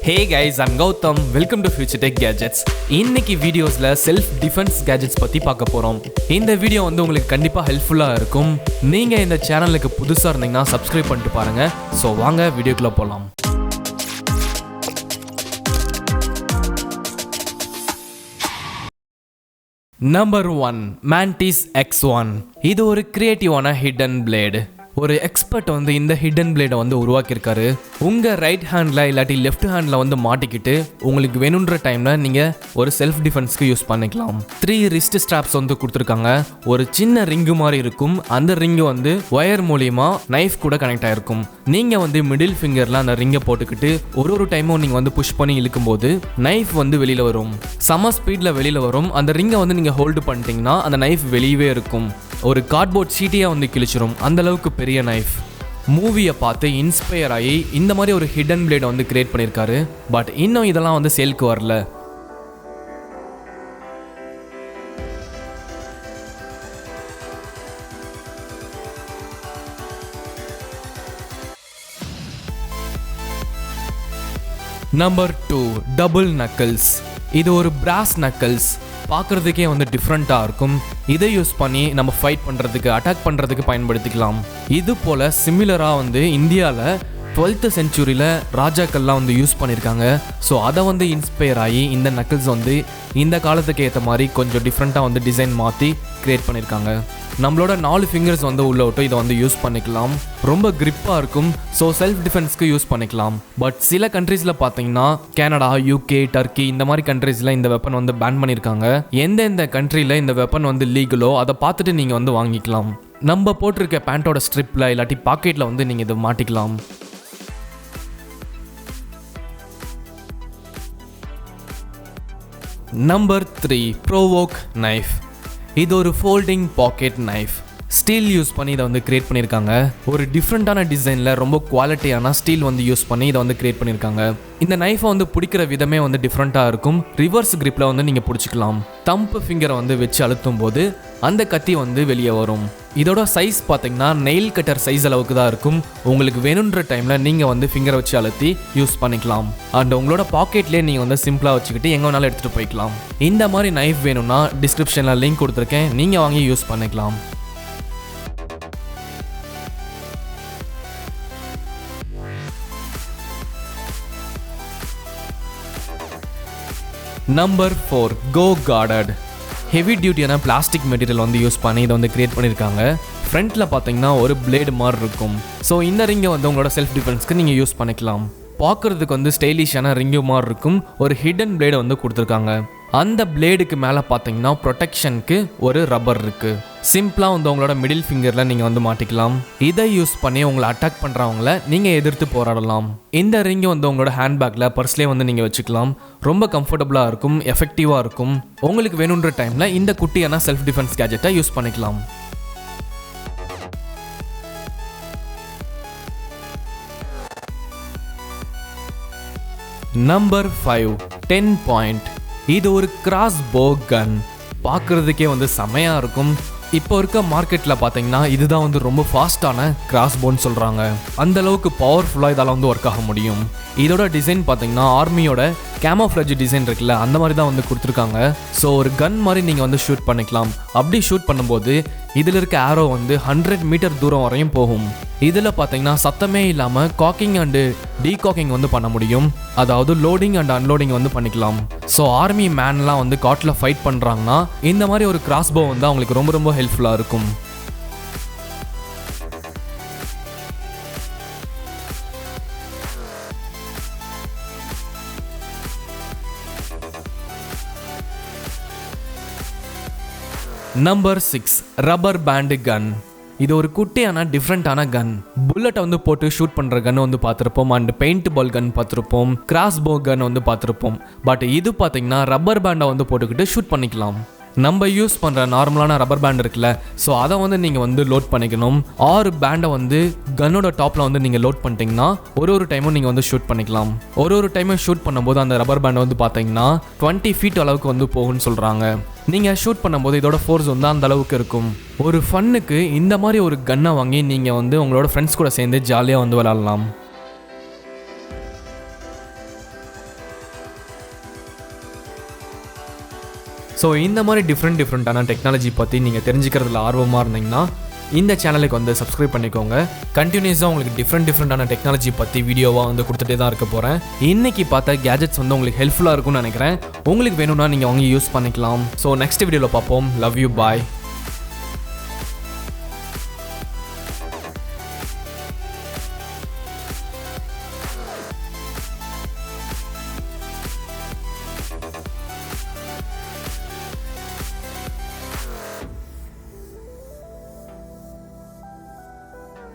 Hey guys, I'm Gautam. Welcome to Future Tech Gadgets. இன்னைக்கு வீடியோஸ்ல self defence gadgets பத்தி பார்க்க போறோம். இந்த வீடியோ வந்து உங்களுக்கு கண்டிப்பா ஹெல்ப்ஃபுல்லா இருக்கும். நீங்க இந்த சேனலுக்கு புதுசா இருந்தீங்கன்னா சப்ஸ்கிரைப் பண்ணிட்டு பாருங்க. சோ வாங்க வீடியோக்குள்ள போலாம். Number 1 MANTIS X1. இது ஒரு கிரியேட்டிவான ஹிடன் பிளேடு. ஒரு எக்ஸ்பர்ட் வந்து இந்த ஹிடன் பிளேடை வந்து உருவாக்கியிருக்காரு. உங்கள் ரைட் ஹேண்டில் இல்லாட்டி லெஃப்ட் ஹேண்டில் வந்து மாட்டிக்கிட்டு உங்களுக்கு வேணுன்ற டைமில் நீங்கள் ஒரு செல்ஃப் டிஃபென்ஸ்க்கு யூஸ் பண்ணிக்கலாம். 3 ரிஸ்ட் ஸ்ட்ராப்ஸ் வந்து கொடுத்துருக்காங்க. ஒரு சின்ன ரிங்கு மாதிரி இருக்கும். அந்த ரிங்கு வந்து ஒயர் மூலியமா நைஃப் கூட கனெக்ட் ஆகிருக்கும். நீங்கள் வந்து மிடில் ஃபிங்கரில் அந்த ரிங்கை போட்டுக்கிட்டு ஒரு டைமும் நீங்கள் வந்து புஷ் பண்ணி இழுக்கும்போது நைஃப் வந்து வெளியில் வரும். செம ஸ்பீடில் வெளியில் வரும். அந்த ரிங்கை வந்து நீங்கள் ஹோல்டு பண்ணிட்டீங்கன்னா அந்த நைஃப் வெளியவே இருக்கும். ஒரு கார்ட்போர்ட் ஷீட்டியாக வந்து கிழிச்சிரும். அந்த அளவுக்கு பெரிய நைஃப். மூவியை பார்த்து இன்ஸ்பயர் ஆகி இந்த மாதிரி ஒரு ஹிடன் பிளேடை வந்து கிரியேட் பண்ணியிருக்காரு. பட் இன்னும் இதெல்லாம் வந்து சேல்க்கு வரல. Number 2 double knuckles. இது ஒரு பிராஸ் நக்கிள்ஸ். பார்க்குறதுக்கே வந்து டிஃப்ரெண்ட்டாக இருக்கும். இதை யூஸ் பண்ணி நம்ம ஃபைட் பண்ணுறதுக்கு அட்டாக் பண்ணுறதுக்கு பயன்படுத்திக்கலாம். இது போல் சிமிலராக வந்து இந்தியாவில் 12th செஞ்சுரியில் ராஜாக்கள்லாம் வந்து யூஸ் பண்ணியிருக்காங்க. ஸோ அதை வந்து இன்ஸ்பயர் ஆகி இந்த நக்கிள்ஸ் வந்து இந்த காலத்துக்கு ஏற்ற மாதிரி கொஞ்சம் டிஃப்ரெண்ட்டாக வந்து டிசைன் மாற்றி க்ரியேட் பண்ணியிருக்காங்க. நம்மளோட 4 ஃபிங்கர்ஸ் வந்து உள்ள விட்டு இதை வந்து யூஸ் பண்ணிக்கலாம். ரொம்ப கிரிப்பாக இருக்கும். ஸோ செல்ஃப் டிஃபென்ஸ்க்கு யூஸ் பண்ணிக்கலாம். பட் சில கண்ட்ரீஸில் பார்த்தீங்கன்னா கனடா, UK, டர்க்கி இந்த மாதிரி கண்ட்ரீஸில் இந்த வெப்பன் வந்து பேன் பண்ணியிருக்காங்க. எந்தெந்த கண்ட்ரியில் இந்த வெப்பன் வந்து லீகலோ அதை பார்த்துட்டு நீங்கள் வந்து வாங்கிக்கலாம். நம்ம போட்டிருக்க பேண்ட்டோட ஸ்ட்ரிப்பில் இல்லாட்டி பாக்கெட்டில் வந்து நீங்கள் இதை மாட்டிக்கலாம். Number 3 Provoke knife. இது ஒரு folding pocket knife. Steel use பண்ணி இதை வந்து கிரியேட் பண்ணியிருக்காங்க. ஒரு டிஃப்ரெண்ட்டான டிசைனில் ரொம்ப குவாலிட்டியான ஸ்டீல் வந்து யூஸ் பண்ணி இதை வந்து கிரியேட் பண்ணியிருக்காங்க. இந்த நைஃபை வந்து பிடிக்கிற விதமே வந்து டிஃப்ரெண்ட்டாக இருக்கும். ரிவர்ஸ் கிரிப்பில் வந்து நீங்கள் பிடிச்சிக்கலாம். தம்பு ஃபிங்கரை வந்து வச்சு அழுத்தும் போது அந்த கத்தி வந்து வெளியே வரும். இதோட சைஸ் பார்த்தீங்கன்னா நெயில் கட்டர் சைஸ் அளவுக்கு தான் இருக்கும். உங்களுக்கு வேணுன்ற டைமில் நீங்கள் வந்து ஃபிங்கரை வச்சு அழுத்தி யூஸ் பண்ணிக்கலாம். அண்ட் உங்களோட பாக்கெட்லேயே நீங்கள் வந்து சிம்பிளாக வச்சுக்கிட்டு எங்கே வேணாலும் எடுத்துகிட்டு போய்க்கலாம். இந்த மாதிரி நைஃப் வேணும்னா டிஸ்கிரிப்ஷனில் லிங்க் கொடுத்துருக்கேன். நீங்கள் வாங்கி யூஸ் பண்ணிக்கலாம். நம்பர் 4 கோ கார்டட். ஹெவி டியூட்டியான பிளாஸ்டிக் மெட்டீரியல் வந்து யூஸ் பண்ணி இதை வந்து கிரியேட் பண்ணியிருக்காங்க. ஃப்ரண்ட்டில் பார்த்தீங்கன்னா ஒரு பிளேடு மாதிரி இருக்கும். ஸோ இந்த ரிங்கை வந்து உங்களோட செல்ஃப் டிஃபென்ஸ்க்கு நீங்கள் யூஸ் பண்ணிக்கலாம். பார்க்குறதுக்கு வந்து ஸ்டைலிஷான ரிங்கு மாதிரி இருக்கும். ஒரு ஹிடன் பிளேடு வந்து கொடுத்துருக்காங்க. அந்த பிளேடுக்கு மேலே பார்த்தீங்கன்னா ப்ரொடெக்ஷனுக்கு ஒரு ரப்பர் இருக்குது. சிம்பிளாக வந்து உங்களோட மிடில் ஃபிங்கரில் நீங்கள் வந்து மாட்டிக்கலாம். இதை யூஸ் பண்ணி உங்களை அட்டாக் பண்ணுறவங்கள நீங்கள் எதிர்த்து போராடலாம். இந்த ரிங்கை வந்து உங்களோட ஹேண்ட்பேக்கில் பர்ஸ்லேயே வந்து நீங்கள் வச்சுக்கலாம். ரொம்ப கம்ஃபர்டபுளாக இருக்கும், எஃபெக்டிவாக இருக்கும். உங்களுக்கு வேணுன்ற டைமில் இந்த குட்டியான செல்ஃப் டிஃபென்ஸ் கேஜெட்டை யூஸ் பண்ணிக்கலாம். Number 5 TenPoint. இது ஒரு கிராஸ் போ கன். பார்க்குறதுக்கே வந்து செமையாக இருக்கும். இப்போ இருக்க மார்க்கெட்டில் பார்த்தீங்கன்னா இதுதான் வந்து ரொம்ப ஃபாஸ்ட்டான கிராஸ் போன்னு சொல்கிறாங்க. அந்தளவுக்கு பவர்ஃபுல்லாக இதால் வந்து ஒர்க் ஆக முடியும். இதோட டிசைன் பார்த்தீங்கன்னா ஆர்மியோட கேமோஃப்ளேஜ் டிசைன் இருக்குல்ல, அந்த மாதிரி தான் வந்து கொடுத்துருக்காங்க. ஸோ ஒரு கன் மாதிரி நீங்கள் வந்து ஷூட் பண்ணிக்கலாம். அப்படி ஷூட் பண்ணும்போது இதில் இருக்க ஆரோ வந்து 100 மீட்டர் தூரம் வரையும் போகும். இதில் பார்த்தீங்கன்னா சத்தமே இல்லாமல் காக்கிங் அண்டு டீகாக்கிங் வந்து பண்ண முடியும். அதாவது லோடிங் அண்ட் அன்லோடிங் வந்து பண்ணிக்கலாம். ஸோ ஆர்மி மேன்லாம் வந்து காட்டில் ஃபைட் பண்ணுறாங்கன்னா இந்த மாதிரி ஒரு கிராஸ்போ வந்து அவங்களுக்கு ரொம்ப ரொம்ப ஹெல்ப்ஃபுல்லாக இருக்கும். நம்பர் 6 ரப்பர் பேண்டு கன். இது ஒரு குட்டியான டிஃப்ரெண்ட்டான கன். புல்லட்டை வந்து போட்டு ஷூட் பண்ணுற கன் வந்து பார்த்துருப்போம். அண்ட் பெயிண்ட் பால் கன் பார்த்துருப்போம். கிராஸ் போ கன் வந்து பார்த்துருப்போம். பட் இது பார்த்தீங்கன்னா ரப்பர் பேண்டை வந்து போட்டுக்கிட்டு ஷூட் பண்ணிக்கலாம். நம்ம யூஸ் பண்ணுற நார்மலான ரப்பர் பேண்ட் இருக்குல்ல, ஸோ அதை வந்து நீங்கள் வந்து லோட் பண்ணிக்கணும். 6 பேண்டை வந்து கன்னோட டாப்பில் வந்து நீங்கள் லோட் பண்ணிட்டீங்கன்னா ஒரு டைமும் நீங்கள் வந்து ஷூட் பண்ணிக்கலாம். ஒரு டைமும் ஷூட் பண்ணும்போது அந்த ரப்பர் பேண்டை வந்து பார்த்தீங்கன்னா 20 feet அளவுக்கு வந்து போகும்னு சொல்கிறாங்க. நீங்கள் ஷூட் பண்ணும்போது இதோட ஃபோர்ஸ் வந்து அந்த அளவுக்கு இருக்கும். ஒரு ஃபன்னுக்கு இந்த மாதிரி ஒரு கன்னை வாங்கி நீங்கள் வந்து உங்களோட ஃப்ரெண்ட்ஸ் கூட சேர்ந்து ஜாலியாக வந்து விளாட்லாம். ஸோ இந்த மாதிரி டிஃப்ரெண்ட்டான டெக்னாலஜி பற்றி நீங்கள் தெரிஞ்சுக்கிறதுல ஆர்வமாக இருந்தீங்கன்னா இந்த சேனலுக்கு வந்து சப்ஸ்கிரைப் பண்ணிக்கோங்க. கண்டினியூஸாக உங்களுக்கு டிஃப்ரெண்ட்டான டெக்னாலஜி பற்றி வீடியோவாக வந்து கொடுத்துட்டே தான் இருக்க போகிறேன். இன்றைக்கி பார்த்த கேஜெட்ஸ் வந்து உங்களுக்கு ஹெல்ப்ஃபுல்லாக இருக்கும்னு நினைக்கிறேன். உங்களுக்கு வேணும்னா நீங்கள் வாங்கி யூஸ் பண்ணிக்கலாம். ஸோ நெக்ஸ்ட் வீடியோவில் பார்ப்போம். Love you, bye.